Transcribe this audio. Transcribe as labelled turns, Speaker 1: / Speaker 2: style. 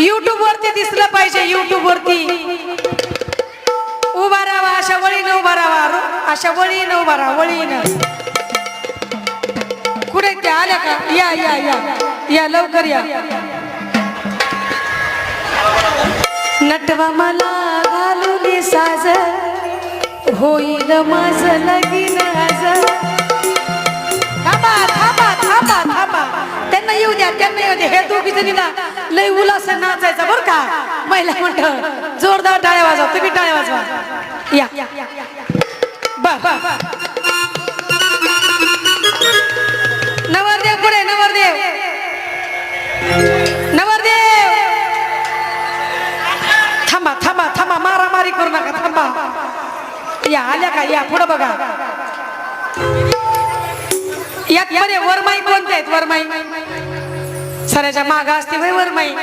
Speaker 1: YouTube वरती दिसलं पाहिजे, युट्यूब वरती उभा राहा, अशा वळीनं उभा राहा, अशा वळीनं उभा राहा, वळीनं. कुठे त्या आल्या का? या या या या लवकर या. नटवा मला घालून साज, होईल माझं लगीन आज. थांबा थांबा थांबा थांबा, त्यांना येऊ द्या, त्यांना येऊ द्या. हे दोघी जणींना लय उल्हास नाचायचा बरं का. महिला म्हणत जोरदार टाळ्या वाजवा, तुम्ही टाळ्या वाजवा. या बर. नवरदेव पुढे, नवरदेव नवरदेव. थांबा थांबा थांबा, मारामारी करू नका, थांबा. या आल्या का? या पुढे बघा. यात मध्ये वरमाई कोणते आहेत? वरमाई सराच्या माग असते वरमाई.